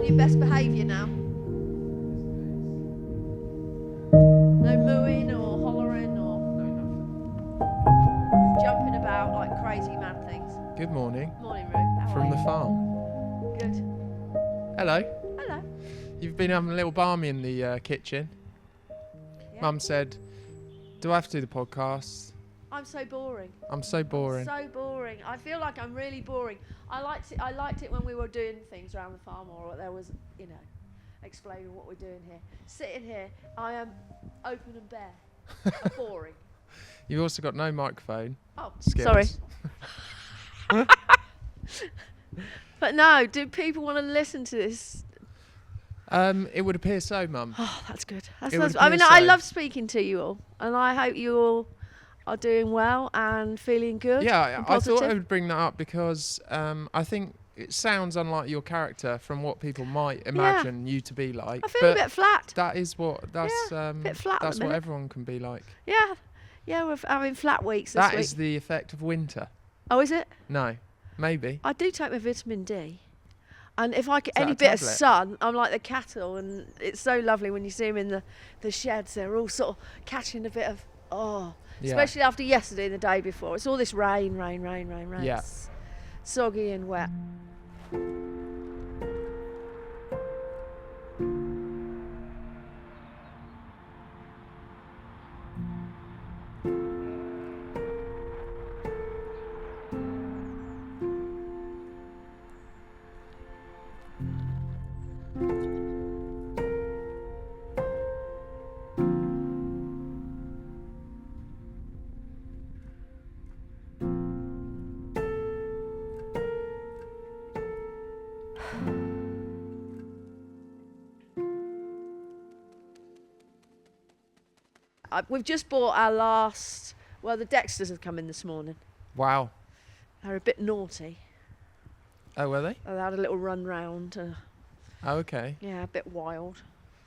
on your best behaviour now. No mooing or hollering or jumping about like crazy mad things. Good morning. Morning, Ruth. How From are the you? farm. Good. Hello. Hello. You've been having a little balmy in the kitchen. Yeah. Mum said, do I have to do the podcast? I'm so boring. I'm so boring. So boring. I feel like I'm really boring. I liked it when we were doing things around the farm, or there was, explaining what we're doing here. Sitting here, I am open and bare. I'm boring. You've also got no microphone. Oh, skills. sorry. But no, do people want to listen to this? It would appear so, Mum. Oh, that's good. It would I mean, appear I so. love speaking to you all, and I hope you all are doing well and feeling good. Yeah, and I thought I positive. would bring that up because I think it sounds unlike your character from what people might imagine you to be like. I feel a bit flat. That is what bit flat at that's the what minute. everyone can be like. Yeah, we're having flat weeks this That week. is the effect of winter. Oh, is it? No, maybe. I do take my vitamin D. And if I get Is that any a bit of tablet? sun, I'm like the cattle, and it's so lovely when you see them in the sheds. They're all sort of catching a bit of, Yeah. especially after yesterday and the day before. It's all this rain. Yeah. It's soggy and wet. We've just bought our last. Well, the Dexters have come in this morning. Wow. They're a bit naughty. Oh, were they? They had a little run round. Oh, okay. Yeah, a bit wild.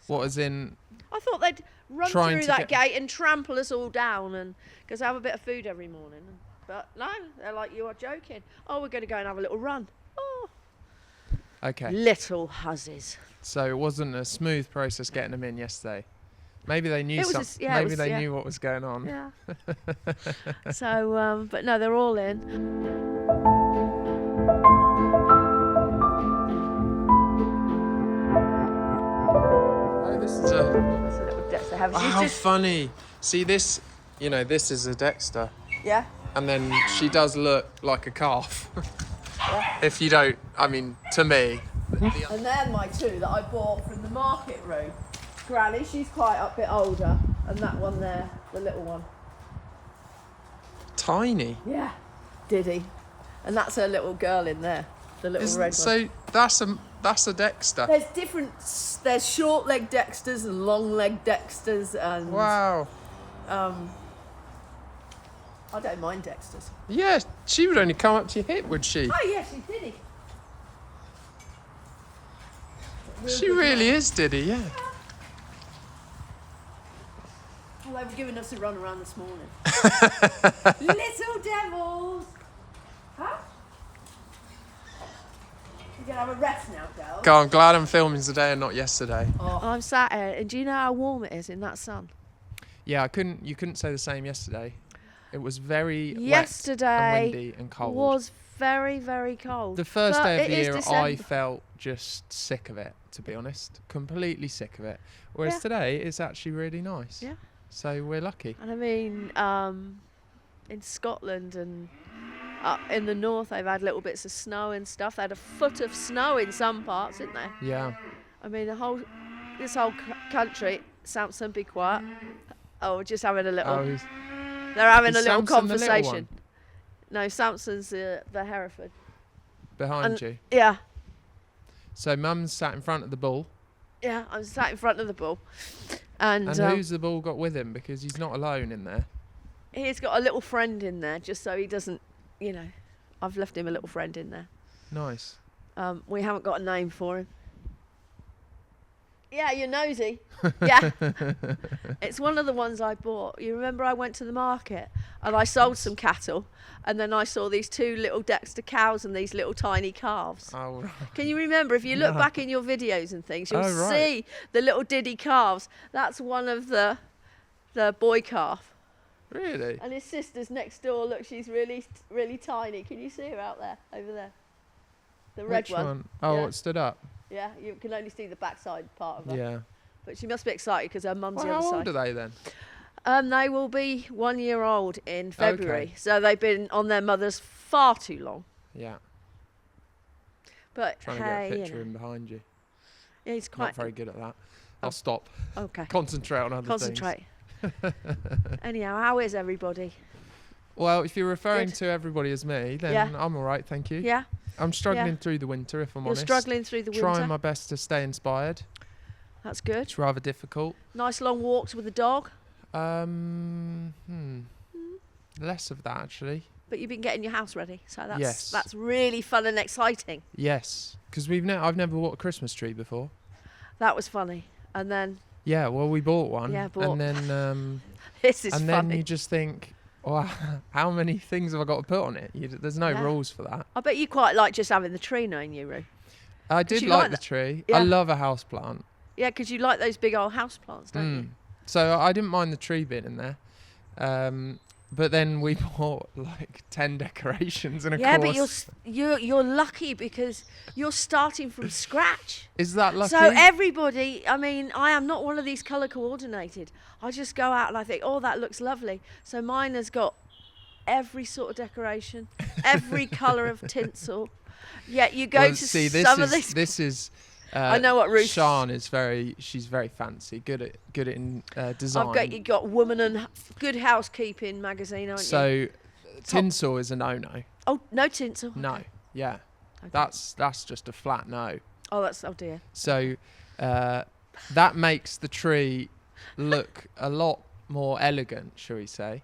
What, as in? I thought they'd run Trying through to that gate and trample us all down, and because I have a bit of food every morning. But no, they're like, you are joking. Oh, we're going to go and have a little run. Oh, Okay. little hussies. So it wasn't a smooth process getting them in yesterday. Maybe they knew It was a something. s- yeah, it Maybe was- they yeah. knew what was going on. Yeah. So, but no, they're all in. Oh, this is a. That's a little Dexter. Have Oh, she's how just funny! See this? This is a Dexter, yeah. and then she does look like a calf. Yeah. If you don't, I mean, to me. And they're my two that I bought from the market room. Granny, she's quite a bit older, and that one there, the little one. Tiny. Yeah, Diddy, and that's her little girl in there, the little red one. So that's a Dexter. There's different. There's short leg Dexters and long leg Dexters, and Wow. I don't mind Dexters. Yeah, she would only come up to your hip, would she? Oh yeah, she's Diddy. She really is Diddy, yeah. Well, they were giving us a run around this morning. Little devils. Huh? You're gonna have a rest now, girl. God, I'm glad I'm filming today and not yesterday. Oh. I'm sat here, and do you know how warm it is in that sun? Yeah, you couldn't say the same yesterday. It was very Yesterday wet and windy and cold. was very, very cold. The first But day of it the is year, I December. felt just sick of it, to be honest. Completely sick of it. Whereas Yeah. today, it's actually really nice. Yeah. So we're lucky. And I mean, in Scotland and up in the north, they've had little bits of snow and stuff. They had a foot of snow in some parts, didn't they? Yeah. I mean, this whole country. Samson, be quiet. Oh, we're just having a little. Oh, They're having is a little Samson the little conversation. one? No, Samson's the Hereford. behind And- you. Yeah, So Mum's sat in front of the bull. yeah. I'm sat in front of the bull, and And who's the bull got with him? Because he's not alone in there. he's got a little friend in there, just so he doesn't. I've left him a little friend in there. Nice. We haven't got a name for him. Yeah, you're nosy. Yeah. It's one of the ones I bought. You remember I went to the market and I sold some cattle, and then I saw these 2 little Dexter cows and these little tiny calves. Oh, right. Can you remember? If you look No. back in your videos and things, you'll Oh, right. see the little diddy calves. That's one of the boy calf. Really? And his sister's next door. Look, she's really, really tiny. Can you see her out there, over there? The red Which one. Oh, Yeah. what stood up? Yeah, you can only see the backside part of her. Yeah. But she must be excited because her mum's Well, the how other old side. are they then? They will be 1 year old in February. Okay. So they've been on their mothers far too long. Yeah. But Trying hey, to get a picture you know. in behind you. Yeah, he's Not quite. very good at that. Oh. I'll stop. Okay. Concentrate on other Concentrate. Anyhow, how is everybody? things. Well, if you're referring Good. to everybody as me, then Yeah. I'm all right, thank you. Yeah, I'm struggling through the winter, if I'm you're honest. struggling through the winter. Trying my best to stay inspired. That's good. It's rather difficult. Nice long walks with the dog. Less of that, actually. But you've been getting your house ready, so Yes. that's really fun and exciting. Yes, because I've never bought a Christmas tree before. That was funny. And then Yeah, well, we bought one. Yeah, bought. And then, this is and funny. then you just think, wow, how many things have I got to put on it? There's no Yeah. rules for that. I bet you quite like just having the tree, knowing you, Roo. I did you like like the that? tree. Yeah. I love a house plant. Yeah, because you like those big old house plants, don't you? So I didn't mind the tree being in there. But then we bought like 10 decorations, and of Yeah, course, but you're lucky because you're starting from scratch. is that lucky? So everybody, I mean, I am not one of these colour coordinated. I just go out and I think, oh, that looks lovely. So mine has got every sort of decoration, every colour of tinsel. Yeah, you go Well, to see, some of these. this is. I know what Ruth. Sian is she's very fancy, good at in design. You got Woman and Good Housekeeping magazine, aren't you? So tinsel is a no-no. Oh, no tinsel. No, Okay. yeah, Okay. that's just a flat no. Oh dear. So that makes the tree look a lot more elegant, shall we say?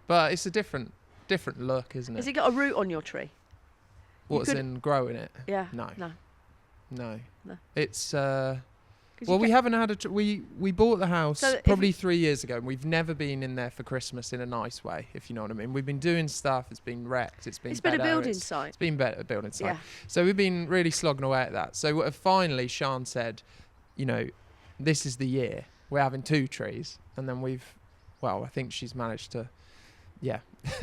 But it's a different look, isn't it? Has it got a root on your tree? What's could- in growing it? Yeah. No. No. No. No. It's 'Cause well, you we ca- haven't had we bought the house So if probably 3 years ago, and we've never been in there for Christmas in a nice way, if you know what I mean. We've been doing stuff, it's been wrecked, it's been It's been a better, building it's site. been better building site. Yeah. So we've been really slogging away at that. So finally Sian said, you know, this is the year. We're having 2 trees, and then I think she's managed to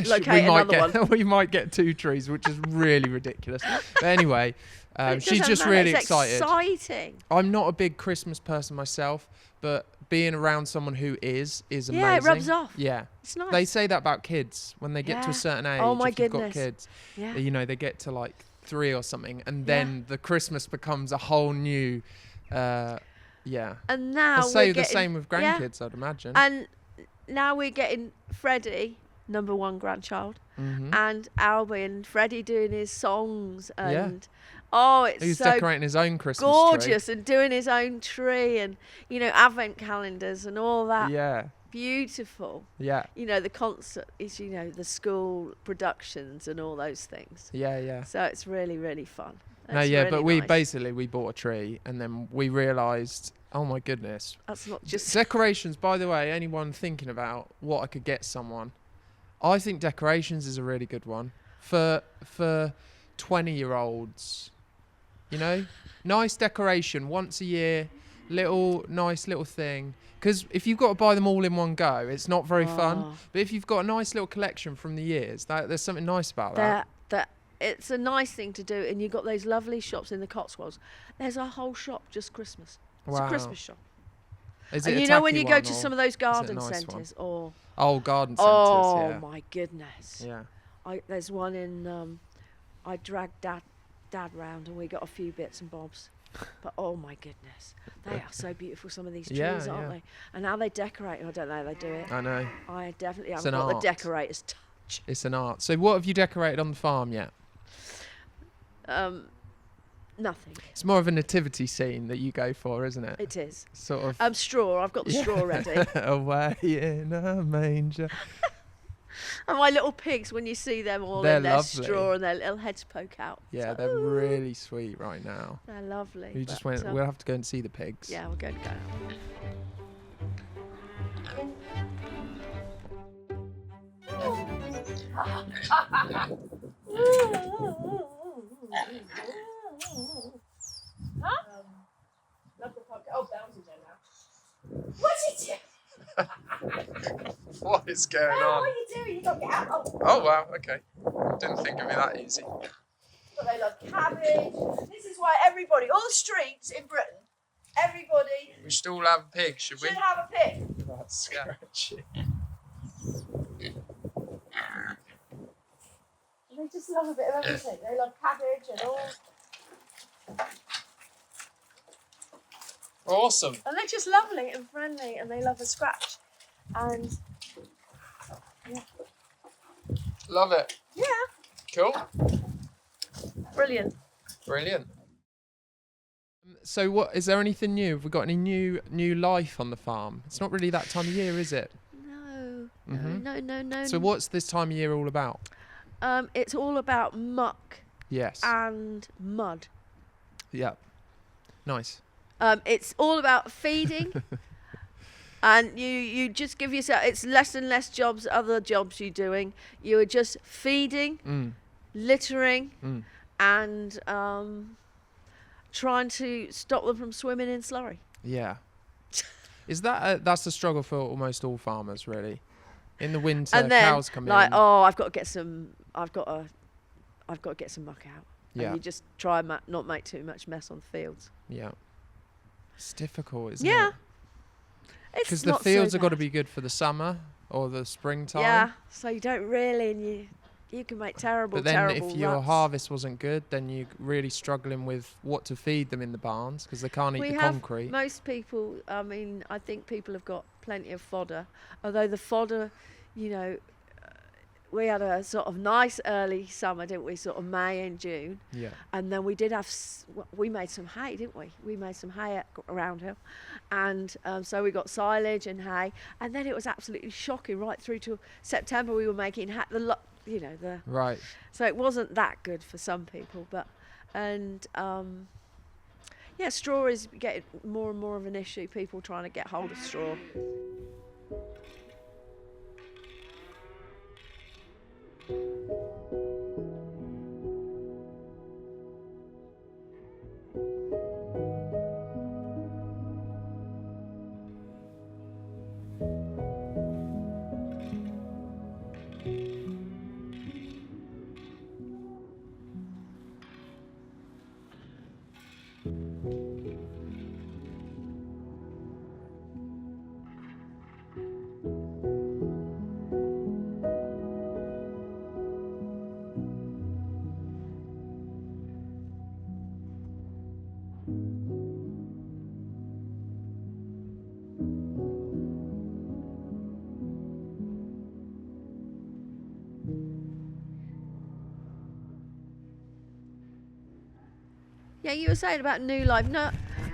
Locate another one. We might get 2 trees, which is really ridiculous. But anyway, It she's doesn't just matter, really it's excited. Exciting. I'm not a big Christmas person myself, but being around someone who is amazing. Yeah, it rubs off. Yeah. It's nice. They say that about kids when they get to Yeah. a certain age. Oh my if you've got goodness. kids, Yeah. you know, they get to like 3 or something, and then the Christmas becomes a whole new. Yeah. And now I'll say we're the getting, same with yeah. grandkids, I'd imagine. And now we're getting Freddie, number 1 grandchild, Mhm. and Albie and Freddie doing his songs, and Yeah. it's Who's so decorating his own Christmas gorgeous, and doing his own tree, and advent calendars and all that. tree? Yeah. Beautiful. Yeah. The concert is the school productions and all those things. Yeah. Yeah. So it's really, really fun. No, It's yeah, really but we nice. bought a tree, and then we realised, oh my goodness. That's not just Decorations, by the way, anyone thinking about what I could get someone, I think decorations is a really good one for 20-year-olds. Nice decoration once a year, nice little thing. Because if you've got to buy them all in one go, it's not very fun. Oh. But if you've got a nice little collection from the years, there's something nice about that. that it's a nice thing to do, and you've got those lovely shops in the Cotswolds. There's a whole shop just Christmas. It's a Christmas shop. Is And it a when tacky you go one, to or some of those garden nice one? centres, or garden centres, yeah. my goodness, Yeah. there's one in. I dragged dad round, and we got a few bits and bobs. But oh my goodness, they are so beautiful. Some of these trees, Yeah, aren't yeah. they? And how they decorate, I don't know how they do it. I know. I definitely It's haven't an got the art. decorator's touch. It's an art. So what have you decorated on the farm yet? Nothing. It's more of a nativity scene that you go for, isn't it? It is. Sort of Straw. I've got the straw ready. away in a manger. And my little pigs, when you see them all They're in their lovely. straw and their little heads poke out. Yeah, It's like, they're "Ooh." really sweet right now. They're lovely. We just but, went. We'll have to go and see the pigs. Yeah, we're going to go. Oh, Bounty's there now. What's he doing? What is going What on? are you doing? You got to get out. Oh wow. Okay. Didn't think it'd be that easy. But they love cabbage. This is why everybody, all the streets in Britain, everybody We should all have a pig, should we? should have a pig. That's scratchy. They just love a bit of everything. They love cabbage and all. Awesome. And they're just lovely and friendly and they love a scratch. And Love it. yeah, Cool. brilliant. Brilliant. So, what is there anything new? Have we got any new life on the farm? It's not really that time of year, is it? No, Mhm. no. So, what's this time of year all about? It's all about muck Yes. and mud. Yeah. Nice. It's all about feeding. And you just give yourself, it's less and less jobs, other jobs you're doing. You are just feeding, littering, and trying to stop them from swimming in slurry. Yeah. Is that that's the struggle for almost all farmers, really? In the winter, And then, cows come like, in. oh, I've got to get some muck out. Yeah. And you just try and not make too much mess on the fields. Yeah. It's difficult, isn't it? Yeah. It's Because the not fields so have got to bad. be good for the summer or the springtime. Yeah, so you don't really, and you can make terrible, But then terrible if your ruts. harvest wasn't good, then you're really struggling with what to feed them in the barns because they can't eat We the have concrete. most people, I mean, I think people have got plenty of fodder, although the fodder, you know, we had a sort of nice early summer, didn't we, sort of May and June, Yeah. and then we did have, we made some hay, didn't we? We made some hay at Round Hill, and so we got silage and hay, and then it was absolutely shocking right through to September. We were making Right. so it wasn't that good for some people, but yeah, straw is getting more and more of an issue. People trying to get hold of straw. Yeah, you were saying about New Life. No,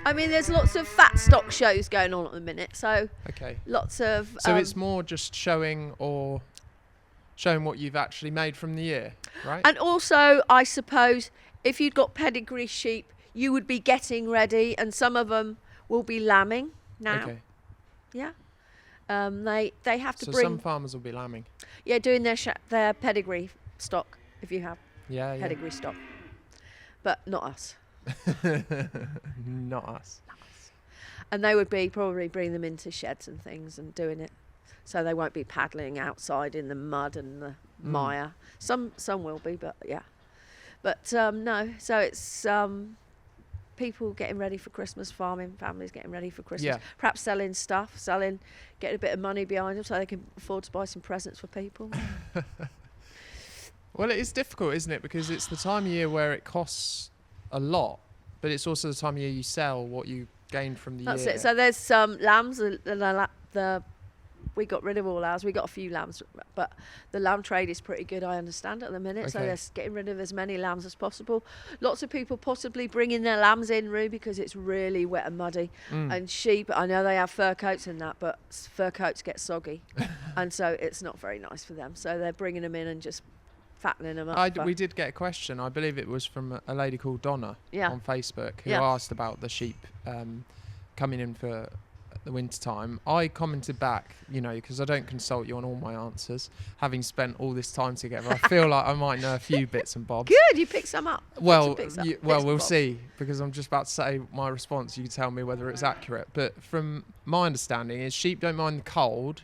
I mean, there's lots of fat stock shows going on at the minute, so Okay. lots of. So it's more just showing what you've actually made from the year, right? And also, I suppose, if you'd got pedigree sheep, you would be getting ready, and some of them will be lambing now. Okay. Yeah. They have to So bring. some farmers will be lambing. Yeah, doing their pedigree stock, if you have Yeah, yeah. pedigree stock. But not us. Not us. And they would be probably bringing them into sheds and things and doing it. So they won't be paddling outside in the mud and the mire. Some will be, but yeah. But no, so it's people getting ready for Christmas, farming families getting ready for Christmas. Yeah. Perhaps selling stuff, getting a bit of money behind them so they can afford to buy some presents for people. Well, it is difficult, isn't it? Because it's the time of year where it costs a lot, but it's also the time of year you sell what you gained from the That's year. it. So there's some lambs, the we got rid of all ours. We got a few lambs, but the lamb trade is pretty good, I understand, at the minute. So Okay. they're getting rid of as many lambs as possible. Lots of people possibly bringing their lambs in, Roo, because it's really wet and muddy. And sheep, I know they have fur coats and that, but fur coats get soggy, and so it's not very nice for them. So they're bringing them in and just fattening them up. We did get a question. I believe it was from a lady called Donna on Facebook who asked about the sheep coming in for the winter time. I commented back, because I don't consult you on all my answers, having spent all this time together. I feel like I might know a few bits and bobs. Good, you picked some up. Well, we'll see, because I'm just about to say my response. You can tell me whether it's accurate. But from my understanding is sheep don't mind the cold,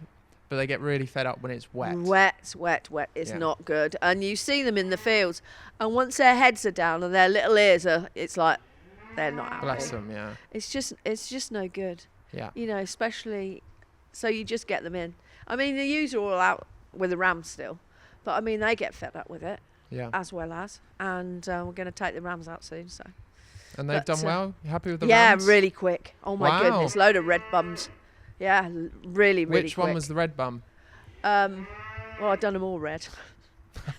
but they get really fed up when it's wet. Wet. It's not good. And you see them in the fields, and once their heads are down and their little ears are, it's like they're not happy. Bless them, yeah. It's just no good. Yeah. Especially, so you just get them in. I mean, the ewes are all out with the rams still, but I mean, they get fed up with it. Yeah. As well as, and we're going to take the rams out soon. So. And they've done well. You happy with the rams? rams? Yeah, really quick. Oh my goodness, load of red bums. Yeah, really quick. Which one was the red bum? Well, I've done them all red.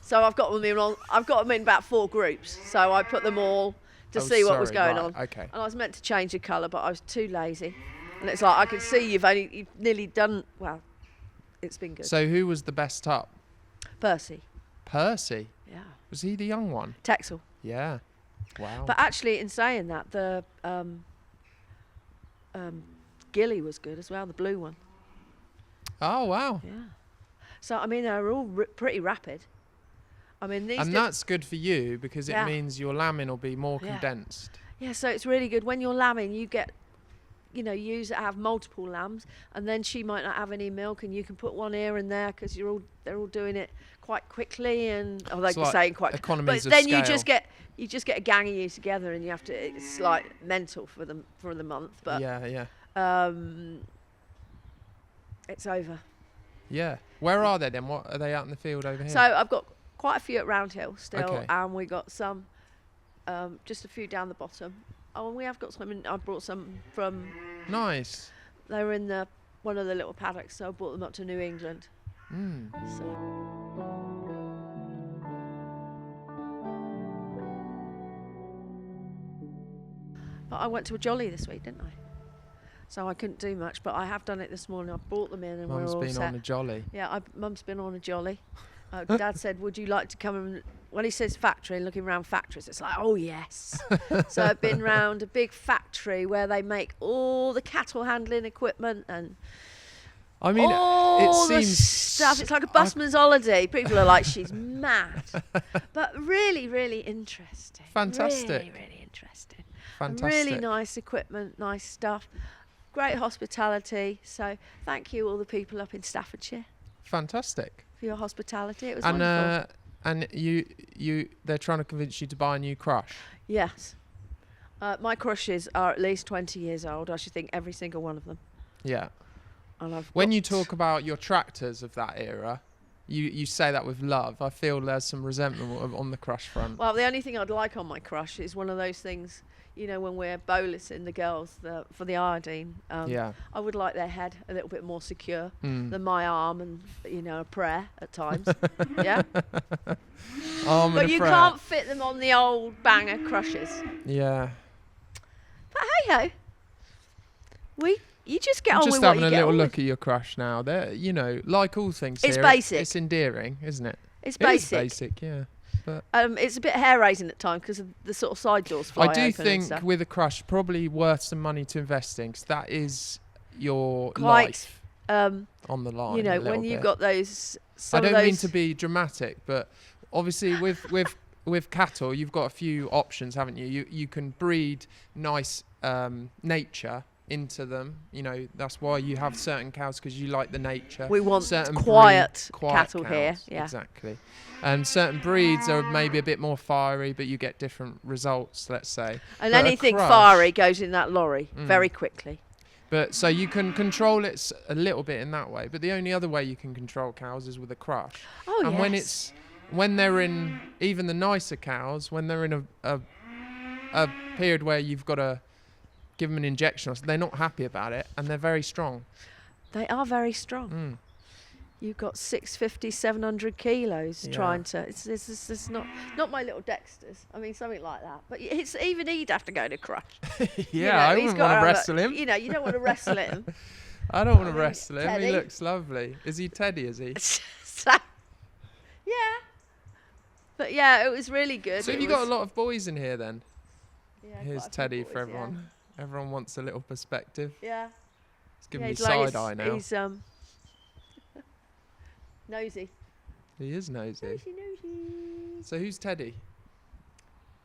So I've got them in. I've got them in about 4 groups. So I put them all to see what was going on. Okay. And I was meant to change the colour, but I was too lazy. And it's like I can see you've nearly done. Well, it's been good. So who was the best up? Percy. Percy. Yeah. Was he the young one? Texel. Yeah. Wow. But actually, in saying that, the Gilly was good as well, the blue one. Oh wow. Yeah. So I mean, they're all pretty rapid. I mean, these. And that's good for you because it means your lambing will be more condensed. Yeah. So it's really good when you're lambing. You get, ewes that have multiple lambs, and then she might not have any milk, and you can put one here and there because they're all doing it quite quickly, and like you're saying, quite. Economies but of then scale. you just get a gang of you together, and you have to. It's like mental for the month, but yeah. It's over. Yeah. Where are they then? What are they out in the field over here? So I've got quite a few at Round Hill still, Okay. and we got some, just a few down the bottom. Oh, and we have got some. I brought some from. Nice. They were in one of the little paddocks, so I brought them up to New England. Mm. So. But I went to a jolly this week, didn't I? So I couldn't do much, but I have done it this morning. I brought them in, and Mum's we're all been set. on a jolly. Yeah, Mum's been on a jolly. Dad said, "Would you like to come?" And when he says factory and looking around factories, it's like, oh yes. So I've been round a big factory where they make all the cattle handling equipment and I mean, all it the seems stuff. It's like a busman's holiday. People are like, she's mad, but really, really interesting. Fantastic. Really, really interesting. Fantastic. Really nice equipment, nice stuff. Great hospitality. So thank you all the people up in Staffordshire Fantastic. for your hospitality. It was wonderful. And they're trying to convince you to buy a new crush. Yes. My crushes are at least 20 years old. I should think every single one of them. Yeah. And When you talk about your tractors of that era, you say that with love. I feel there's some resentment on the crush front. Well, the only thing I'd like on my crush is one of those things, when we're bolusing the girls for the iodine. Yeah. I would like their head a little bit more secure Mm. than my arm and, a prayer at times. Yeah. Arm But and a you prayer. can't fit them on the old banger crushes. Yeah. But hey ho, you just get I'm on just with what having you a get little on look with. at your crush now. They're, like all things It's here, basic. It's endearing, isn't it? It's It is basic. basic, yeah. But It's a bit hair raising at times because of the sort of side doors fly I do open and think stuff. with a crush, probably worth some money to invest in, 'cause that is your Quite, life Um, on the line. a when little you've bit. got those. I Some don't of those, mean to be dramatic, but obviously with cattle, you've got a few options, haven't you? You can breed nice nature into them. That's why you have certain cows, because you like the nature. We want certain quiet quiet cattle cows. here. Yeah. Exactly. And certain breeds are maybe a bit more fiery, but you get different results, let's say. And But a anything crush- fiery goes in that lorry Mm. very quickly. But so you can control it a little bit in that way. But the only other way you can control cows is with a crush. Oh, And yes. when they're in, even the nicer cows, when they're in a period where you've got to give them an injection, they're not happy about it, and they're very strong. They are very strong. Mm. you've got 650, 700 kilos trying to. It's not my little Dexter's. I mean, something like that. But even he'd have to go to crush. I wouldn't want to wrestle him. You don't want to wrestle him. I don't want to wrestle him. Teddy. He looks lovely. Is he Teddy? Is he? Yeah. But yeah, it was really good. So you got a lot of boys in here then? Yeah. Here's Teddy for everyone. Yeah. Everyone wants a little perspective. Yeah. He's giving me side eye now. He's nosy. He is nosy. Nosy. So who's Teddy?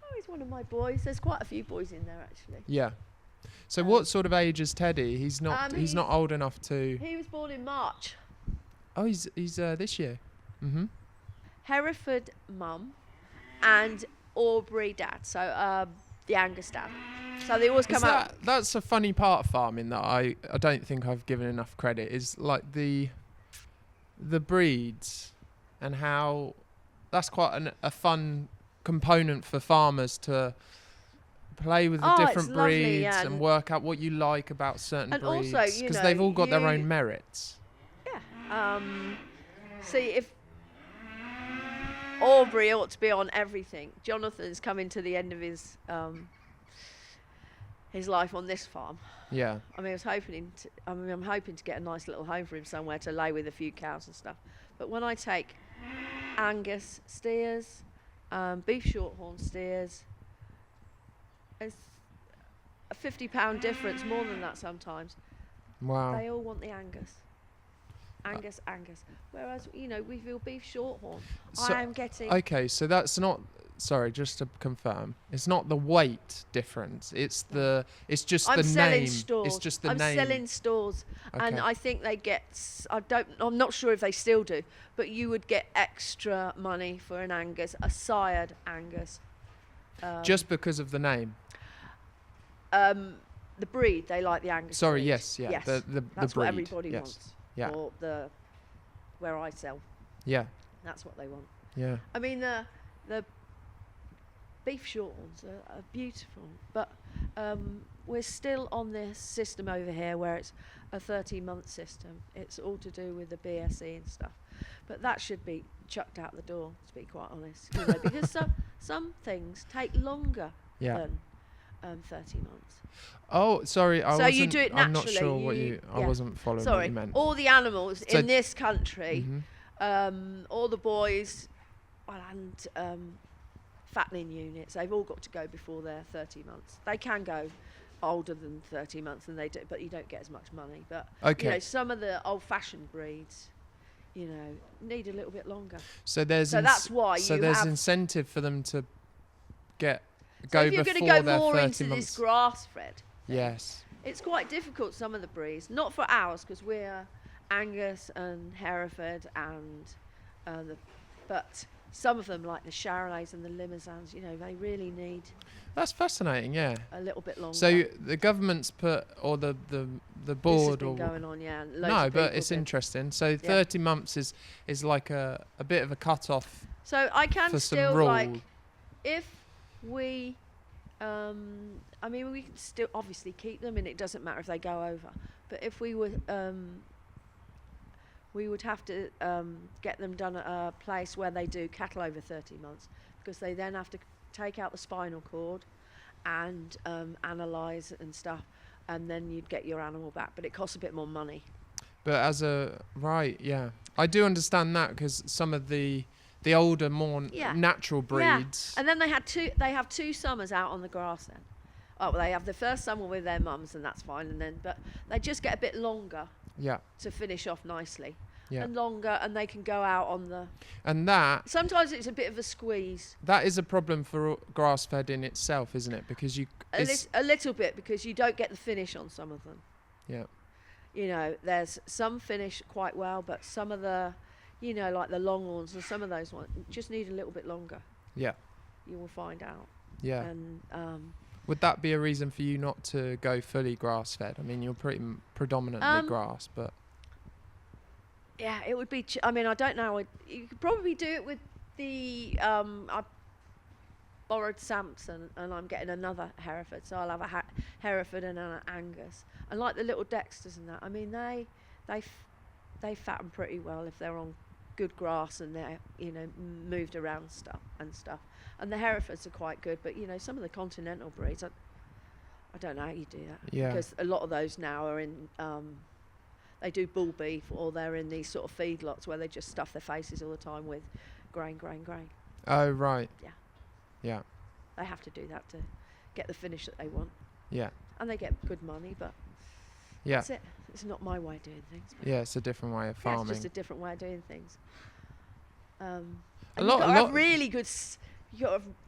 Oh, he's one of my boys. There's quite a few boys in there actually. Yeah. So what sort of age is Teddy? He's not. He's not old enough to. He was born in March. Oh, he's this year. Mhm. Hereford mum, and Aubrey dad. So the Angus dad. So they always come out. That's a funny part of farming that I don't think I've given enough credit. Is like the breeds and how that's quite a fun component for farmers to play with the different breeds and work out what you like about certain breeds, because they've all got their own merits. Yeah. See, if Aubrey ought to be on everything. Jonathan's coming to the end of his life on this farm. Yeah. I mean, I'm hoping to get a nice little home for him somewhere to lay with a few cows and stuff. But when I take Angus steers, beef shorthorn steers, it's a £50 difference, more than that sometimes. Wow. They all want the Angus. Angus. Whereas, we feel beef shorthorn. So, I am getting... Okay, so that's not... Sorry, just to confirm, it's not the weight difference. It's just the name. Stores. It's just the I'm name. selling stores, okay. And I think they get. I'm not sure if they still do, but you would get extra money for an Angus, a sired Angus. Just because of the name. The breed, they like the Angus. Sorry, breed. yes. That's the breed. what everybody yes. wants. Yeah. Or where I sell. Yeah. That's what they want. Yeah. I mean the beef shorthorns are beautiful, but we're still on this system over here where it's a 13-month system. It's all to do with the BSE and stuff, but that should be chucked out the door, to be quite honest, because some things take longer than 13 months. Oh, sorry, you do it naturally. I'm not sure what I wasn't following what you meant. All the animals in this country, all the boys and fattening units, they've all got to go before they're 30 months. They can go older than 30 months, and they do, but you don't get as much money. But some of the old-fashioned breeds, need a little bit longer. So that's why. So there's incentive for them to go before if you're going to go more into months. this grass-fed, yes, it's quite difficult. Some of the breeds, not for ours, because we're Angus and Hereford and but. Some of them, like the Charolais and the Limousins, they really need. That's fascinating, yeah. A little bit longer. So the government's put, or the board, this has been going on, yeah. No, but it's interesting. So 30 months is like a bit of a cut off. So I can still if we, we can still obviously keep them, and it doesn't matter if they go over. But if we were. We would have to get them done at a place where they do cattle over 30 months, because they then have to take out the spinal cord and analyse and stuff, and then you'd get your animal back. But it costs a bit more money. But yeah. I do understand that, because some of the older, more natural breeds. Yeah. And then they have 2 summers out on the grass then. Oh, well, they have the first summer with their mums, and that's fine. But they just get a bit longer. Yeah. To finish off nicely. Yeah. And longer, and they can go out on the. And that. Sometimes it's a bit of a squeeze. That is a problem for grass-fed in itself, isn't it? Because a little bit, because you don't get the finish on some of them. Yeah. There's some finish quite well, but some of the, like the longhorns and some of those ones just need a little bit longer. Yeah. You will find out. Yeah. And. Would that be a reason for you not to go fully grass-fed? I mean, you're pretty predominantly grass, but... Yeah, it would be... I don't know. You could probably do it with the... I borrowed Samson, and I'm getting another Hereford, so I'll have a Hereford and an Angus. And like the little Dexters and that, they fatten pretty well if they're on good grass and they're, you know, moved around stuff. And the Herefords are quite good, but you know, some of the continental breeds, I don't know how you do that. Yeah. Because a lot of those now are in, they do bull beef, or they're in these sort of feedlots where they just stuff their faces all the time with grain. Oh, right. Yeah. Yeah. They have to do that to get the finish that they want. Yeah. And they get good money, but that's it. It's not my way of doing things. Yeah, it's a different way of farming. It's just a different way of doing things. And really good.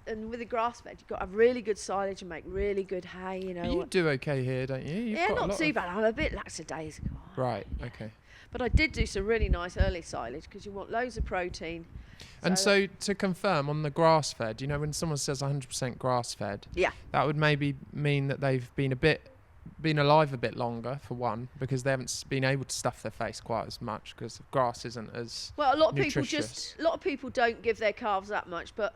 And with the grass fed, you've got to have really good silage and make really good hay. You know. But you do okay here, don't you? Yeah, not too bad. I'm a bit lackadaisical. Right. Okay. But I did do some really nice early silage because you want loads of protein. And so to confirm on the grass fed, you know, when someone says 100% grass fed, that would maybe mean that they've been alive a bit longer, for one, because they haven't been able to stuff their face quite as much because grass isn't as well. A lot of people don't give their calves that much, but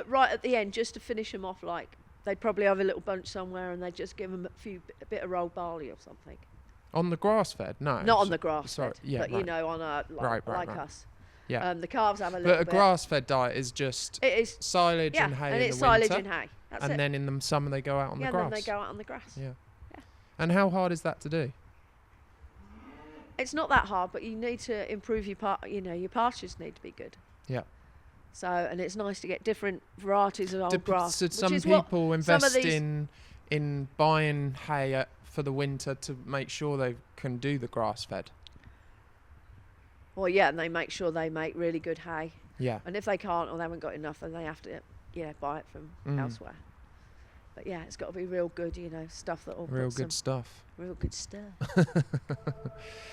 right at the end, just to finish them off, like they'd probably have a little bunch somewhere, and they'd just give them a bit of rolled barley or something. On the grass fed, no. Not on the grass fed, but you know, on a like us. Yeah. The calves have a little bit. But a grass-fed diet is just silage and hay in the winter. And it's silage and hay. That's it. And then in the summer they go out on the grass. Yeah, then they go out on the grass. Yeah. And how hard is that to do? It's not that hard, but you need to improve your pastures need to be good. Yeah. So, and it's nice to get different varieties of old grass. So some people invest in buying hay for the winter to make sure they can do the grass-fed. Well, yeah, and they make sure they make really good hay. Yeah. And if they can't or they haven't got enough, then they have to, buy it from elsewhere. But yeah, it's got to be real good, you know, stuff that all real good stuff. Real good stuff.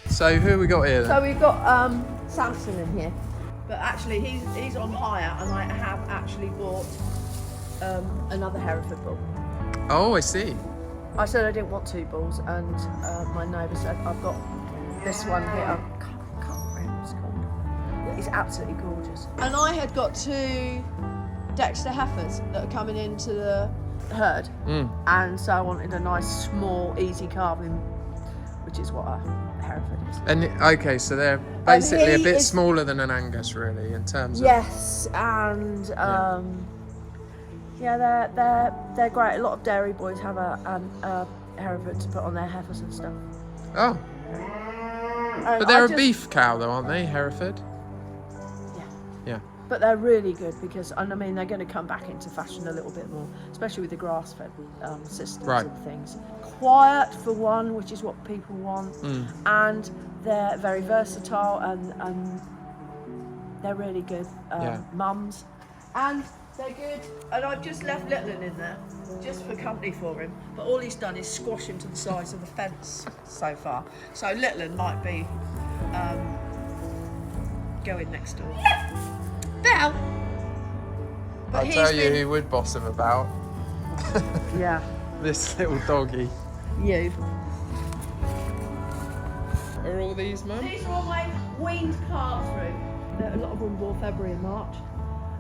So who have we got here then? So we've got Samson in here, but actually he's on hire, and I have actually bought another Hereford bull. Oh, I see. I said I didn't want 2 bulls, and my neighbour said I've got this one here. He's absolutely gorgeous. And I had got 2 Dexter heifers that are coming into the herd, and so I wanted a nice, small, easy calving, which is what a Hereford is. And okay, so they're basically a bit smaller than an Angus, really, in terms of. Yes, and they're great. A lot of dairy boys have a Hereford to put on their heifers and stuff. Oh. But they're a beef cow, though, aren't they, Hereford? Yeah. But they're really good because, I mean, they're going to come back into fashion a little bit more, especially with the grass-fed systems and things. Quiet for one, which is what people want, and they're very versatile and they're really good mums, and they're good. And I've just left Littlin in there just for company for him, but all he's done is squash him to the size of the fence so far. So Littlin might be going next door. Belle! I'll tell you who would boss him about. Yeah. This little doggy. You. Are all these, Mum? These are all my weaned calves through. A lot of them bore February and March,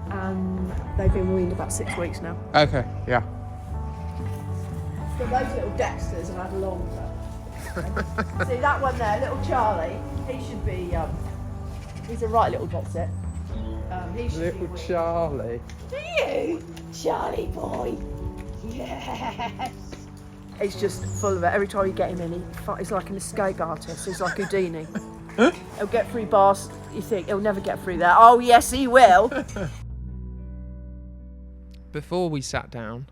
and they've been weaned about 6 weeks now. Okay, yeah. So those little Dexters have had longer. See that one there, little Charlie, he should be, he's a right little Dexter. Little Charlie. Do you? Charlie boy. Yes. He's just full of it. Every time you get him in, he's like an escape artist. He's like Houdini. He'll get through bars. You think he'll never get through there. Oh, yes, he will. Before we sat down,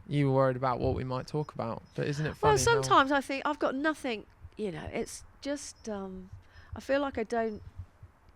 you were worried about what we might talk about. But isn't it funny? Well, sometimes I think I've got nothing, you know, it's just, I feel like I don't,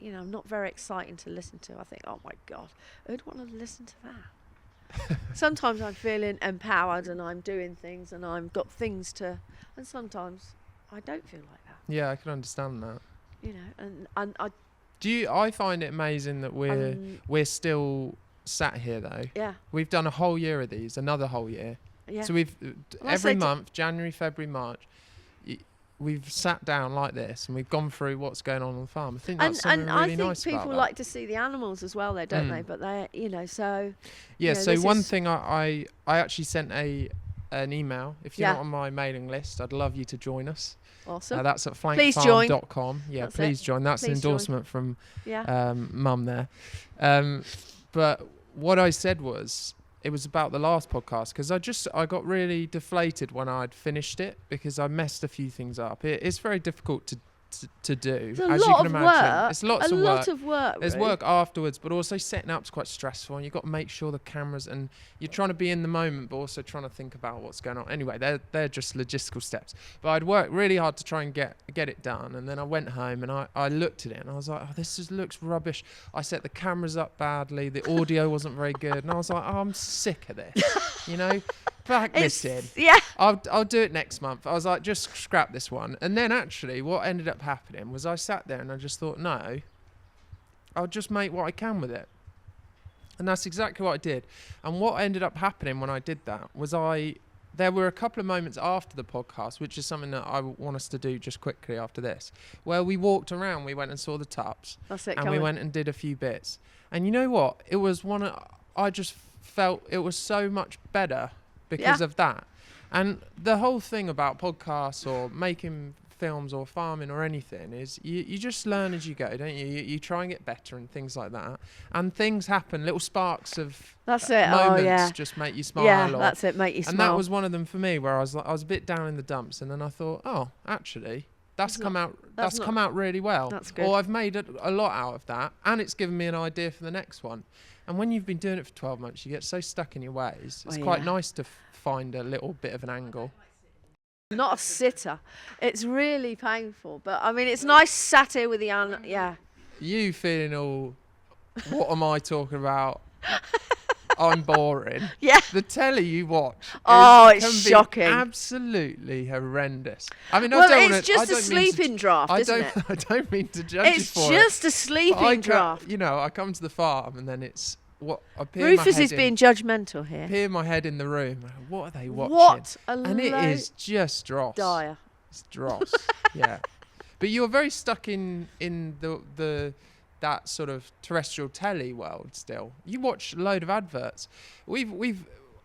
you know, I'm not very exciting to listen to. I think, oh my God, who'd want to listen to that? Sometimes I'm feeling empowered and I'm doing things and I've got things to, and sometimes I don't feel like that. Yeah, I can understand that. You know, and I find it amazing that we're still sat here though. Yeah. We've done a whole year of these, another whole year. Yeah. So we've every month, January, February, March, we've sat down like this and we've gone through what's going on the farm. I think that's something really nice about that. And I think people like to see the animals as well, though, don't they? But they're, you know, so... Yeah, so one thing I actually sent a an email. If you're not on my mailing list, I'd love you to join us. Awesome. That's at flankfarm.com. Yeah, please join. That's an endorsement from Mum there. But what I said was, it was about the last podcast, because I got really deflated when I'd finished it because I messed a few things up. It's very difficult to do, as you can imagine. It's lots of work. A lot of work. There's work afterwards, but also setting up's quite stressful, and you've got to make sure the cameras, and you're trying to be in the moment, but also trying to think about what's going on. Anyway, they're just logistical steps. But I'd worked really hard to try and get it done, and then I went home and I looked at it and I was like, oh, this just looks rubbish. I set the cameras up badly. The audio wasn't very good, and I was like, oh, I'm sick of this. You know. Back this in. Yeah. I'll do it next month. I was like, just scrap this one. And then actually what ended up happening was I sat there and I just thought, no, I'll just make what I can with it. And that's exactly what I did. And what ended up happening when I did that was there were a couple of moments after the podcast, which is something that I want us to do just quickly after this, where we walked around, we went and saw the tups. That's it, and we went and did a few bits. And you know what? It was I just felt it was so much better because of that. And the whole thing about podcasts or making films or farming or anything is you just learn as you go, don't you? You try and get better and things like that. And things happen, little sparks of moments just make you smile. Yeah, that's it, make you smile. And that was one of them for me, where I was a bit down in the dumps, and then I thought, oh, actually, that's come out really well. That's good. Or I've made a lot out of that, and it's given me an idea for the next one. And when you've been doing it for 12 months, you get so stuck in your ways. It's quite nice to find a little bit of an angle. Not a sitter. It's really painful. But, I mean, it's nice sat here with the... You feeling all, what am I talking about? I'm boring. Yeah. The telly you watch it's shocking. Absolutely horrendous. I mean, it's just a sleeping draft, isn't it? I don't mean to judge you for it. It's just a sleeping draft. You know, I come to the farm and then it's Rufus is being judgmental here. Peer my head in the room. What are they watching? And it is just dross. Dire. It's dross. Yeah. But you're very stuck in the that sort of terrestrial telly world still. You watch a load of adverts.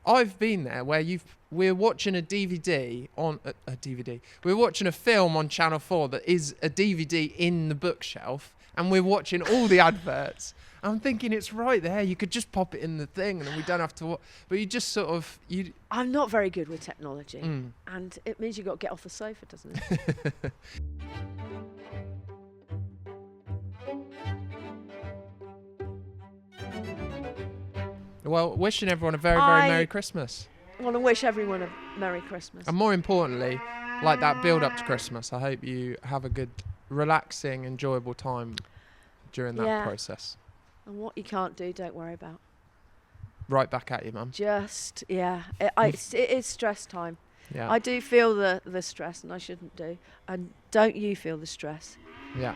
I've been there where we're watching a DVD on a DVD. We're watching a film on Channel 4 that is a DVD in the bookshelf, and we're watching all the adverts. I'm thinking it's right there. You could just pop it in the thing, and then we don't have to. But you just sort of I'm not very good with technology, and it means you've got to get off the sofa, doesn't it? Well, wishing everyone a very, very Merry Christmas. I want to wish everyone a Merry Christmas. And more importantly, like that build up to Christmas, I hope you have a good, relaxing, enjoyable time during that process. And what you can't do, don't worry about. Right back at you, Mum. It is stress time. Yeah. I do feel the stress, and I shouldn't do. And don't you feel the stress? Yeah.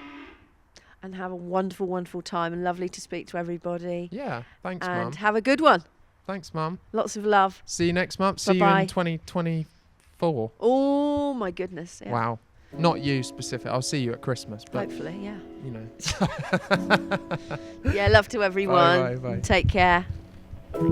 And have a wonderful, wonderful time, and lovely to speak to everybody. Yeah, thanks, Mum. And have a good one. Thanks, Mum. Lots of love. See you next month. Bye-bye. See you in 2024. Oh, my goodness. Yeah. Wow. Not you specific. I'll see you at Christmas. But hopefully, yeah. You know. Yeah, love to everyone. Bye. Take care. Thanks,